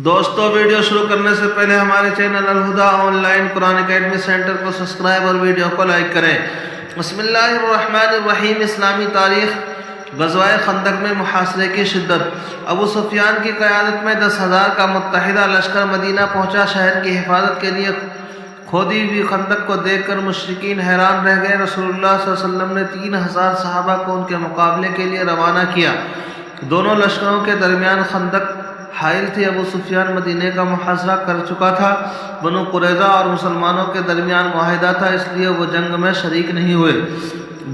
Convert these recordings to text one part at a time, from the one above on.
دوستو ویڈیو شروع کرنے سے پہلے ہمارے channel Alhuda online Quran academy centre کو سبسکرائب اور ویڈیو کو لائک کریں۔ بسم اللہ الرحمن الرحیم۔ اسلامی تاریخ۔ غزوہ خندق میں محاصرے کی شدت۔ ابو سفیان کی قیادت میں 10,000 کا متحدہ لشکر مدینہ پہنچا۔ شہر کی حفاظت کے لیے کھودی ہوئی خندق کو دیکھ کر مشرکین حیران رہ گئے۔ رسول اللہ صلی اللہ علیہ وسلم نے 3,000 صحابہ کو ان کے مقابلے کے لیے روانہ کیا۔ دونوں لشکروں کے درمیان خندق حائل تھی۔ ابو سفیان مدینے کا محاصرہ کر چکا تھا۔ بنو قریظہ اور مسلمانوں کے درمیان معاہدہ تھا، اس لیے وہ جنگ میں شریک نہیں ہوئے۔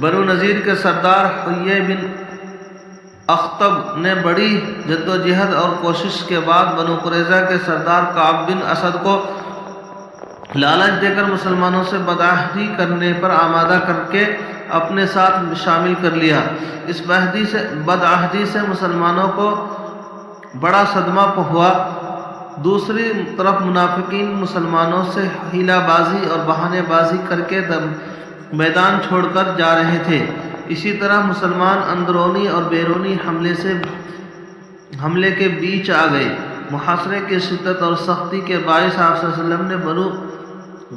بنو نذیر کے سردار حیy بن اخطب نے بڑی جدوجہد اور کوشش کے بعد بنو قریظہ کے سردار کعب بن اسد کو لالچ دے کر مسلمانوں سے بدعہدی کرنے پر آمادہ کر کے اپنے ساتھ شامل کر لیا۔ اس بدعہدی سے مسلمانوں کو بڑا صدمہ ہوا۔ دوسری طرف منافقین مسلمانوں سے حیلہ بازی اور بہانے بازی کر کے میدان چھوڑ کر جا رہے تھے۔ اسی طرح مسلمان اندرونی اور بیرونی حملے کے بیچ آ گئے۔ محاصرے کی شدت اور سختی کے باعث آپ صلی اللہ علیہ وسلم نے بنو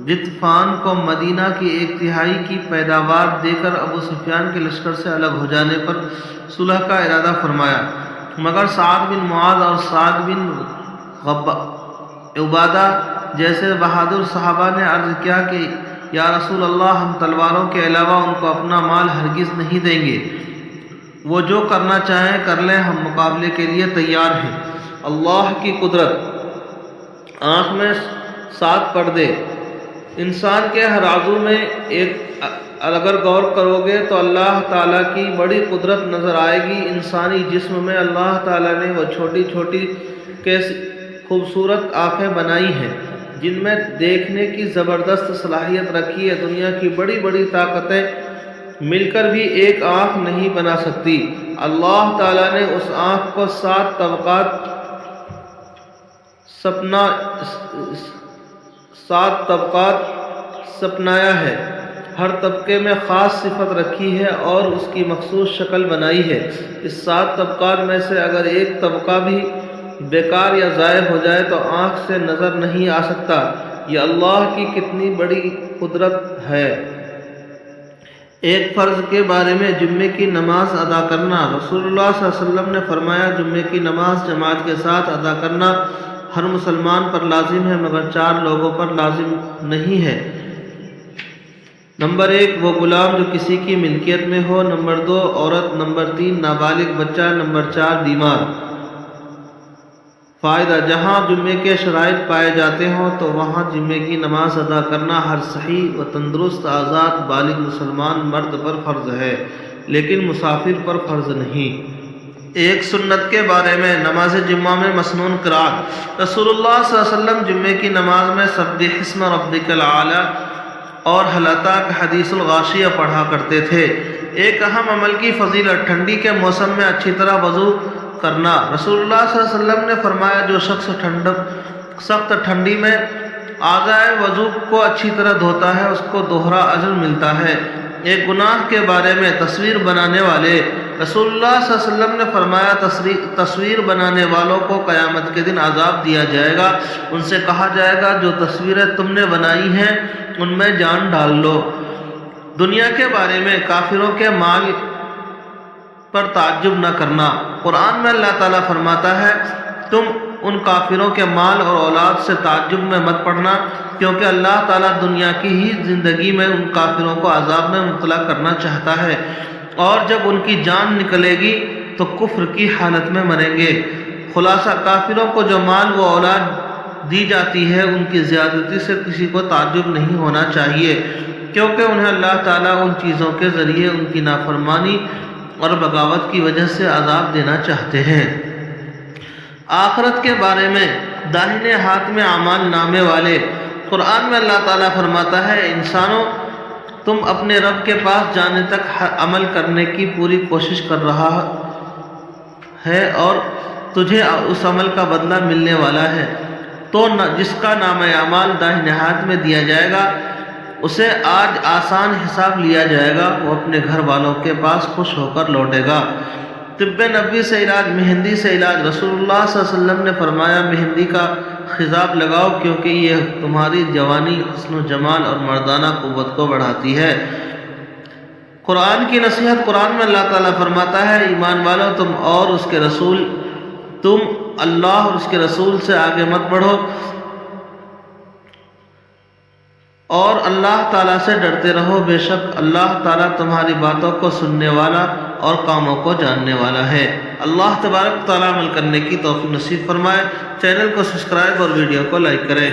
غطفان کو مدینہ کی 1/3 کی پیداوار دے کر ابو سفیان کے لشکر سے الگ ہو جانے پر صلح کا ارادہ فرمایا، مگر سعد بن معاذ اور سعد بن عبادہ جیسے بہادر صحابہ نے عرض کیا کہ یا رسول اللہ، ہم تلواروں کے علاوہ ان کو اپنا مال ہرگز نہیں دیں گے۔ وہ جو کرنا چاہیں کر لیں، ہم مقابلے کے لیے تیار ہیں۔ اللہ کی قدرت۔ آنکھ میں 7 پردے۔ انسان کے ہر عضو میں اگر غور کرو گے تو اللہ تعالیٰ کی بڑی قدرت نظر آئے گی۔ انسانی جسم میں اللہ تعالیٰ نے وہ چھوٹی چھوٹی کیسی خوبصورت آنکھیں بنائی ہیں جن میں دیکھنے کی زبردست صلاحیت رکھی ہے۔ دنیا کی بڑی بڑی طاقتیں مل کر بھی ایک آنکھ نہیں بنا سکتی۔ اللہ تعالیٰ نے اس آنکھ کو 7 طبقات سپنایا ہے۔ ہر طبقے میں خاص صفت رکھی ہے اور اس کی مخصوص شکل بنائی ہے۔ اس 7 طبقات میں سے اگر ایک طبقہ بھی بیکار یا ضائع ہو جائے تو آنکھ سے نظر نہیں آ سکتا۔ یہ اللہ کی کتنی بڑی قدرت ہے۔ ایک فرض کے بارے میں جمعے کی نماز ادا کرنا۔ رسول اللہ صلی اللہ علیہ وسلم نے فرمایا، جمعے کی نماز جماعت کے ساتھ ادا کرنا ہر مسلمان پر لازم ہے، مگر 4 لوگوں پر لازم نہیں ہے۔ نمبر 1 وہ غلام جو کسی کی ملکیت میں ہو، نمبر 2 عورت، نمبر 3 نابالغ بچہ، نمبر 4 بیمار۔ فائدہ: جہاں جمعے کے شرائط پائے جاتے ہوں تو وہاں جمعے کی نماز ادا کرنا ہر صحیح و تندرست آزاد بالغ مسلمان مرد پر فرض ہے، لیکن مسافر پر فرض نہیں۔ ایک سنت کے بارے میں نماز جمعہ میں مسنون قرات۔ رسول اللہ صلی اللہ علیہ وسلم جمعے کی نماز میں سبح اسم ربک الاعلی اور حل اتاک حدیث الغاشیہ پڑھا کرتے تھے۔ ایک اہم عمل کی فضیلت: ٹھنڈی کے موسم میں اچھی طرح وضو کرنا۔ رسول اللہ صلی اللہ علیہ وسلم نے فرمایا، جو شخص سخت ٹھنڈی میں اعضائے وضو کو اچھی طرح دھوتا ہے اس کو دوہرا اجر ملتا ہے۔ ایک گناہ کے بارے میں تصویر بنانے والے۔ رسول اللہ صلی اللہ علیہ وسلم نے فرمایا، تصویر بنانے والوں کو قیامت کے دن عذاب دیا جائے گا۔ ان سے کہا جائے گا، جو تصویریں تم نے بنائی ہیں ان میں جان ڈال لو۔ دنیا کے بارے میں کافروں کے مال پر تعجب نہ کرنا۔ قرآن میں اللہ تعالیٰ فرماتا ہے، تم ان کافروں کے مال اور اولاد سے تعجب میں مت پڑنا، کیونکہ اللہ تعالیٰ دنیا کی ہی زندگی میں ان کافروں کو عذاب میں مبتلا کرنا چاہتا ہے، اور جب ان کی جان نکلے گی تو کفر کی حالت میں مریں گے۔ خلاصہ: کافروں کو جو مال و اولاد دی جاتی ہے ان کی زیادتی سے کسی کو تعجب نہیں ہونا چاہیے، کیونکہ انہیں اللہ تعالیٰ ان چیزوں کے ذریعے ان کی نافرمانی اور بغاوت کی وجہ سے عذاب دینا چاہتے ہیں۔ آخرت کے بارے میں داہنے ہاتھ میں اعمال نامے والے۔ قرآن میں اللہ تعالیٰ فرماتا ہے، انسانوں، تم اپنے رب کے پاس جانے تک عمل کرنے کی پوری کوشش کر رہا ہے اور تجھے اس عمل کا بدلہ ملنے والا ہے۔ تو جس کا نام اعمال داہنے ہاتھ میں دیا جائے گا اسے آج آسان حساب لیا جائے گا، وہ اپنے گھر والوں کے پاس خوش ہو کر لوٹے گا۔ طب نبوی سے علاج، مہندی سے علاج۔ رسول اللہ صلی اللہ علیہ وسلم نے فرمایا مہندی کا خضاب لگاؤ کیونکہ یہ تمہاری جوانی، حسن و جمال اور مردانہ قوت کو بڑھاتی ہے۔ قرآن کی نصیحت۔ قرآن میں اللہ تعالیٰ فرماتا ہے ایمان والو تم اللہ اور اس کے رسول سے آگے مت بڑھو اور اللہ تعالیٰ سے ڈرتے رہو، بے شک اللہ تعالیٰ تمہاری باتوں کو سننے والا اور کاموں کو جاننے والا ہے۔ اللہ تبارک تعالیٰ عمل کرنے کی توفیق نصیب فرمائے۔ چینل کو سبسکرائب اور ویڈیو کو لائک کریں۔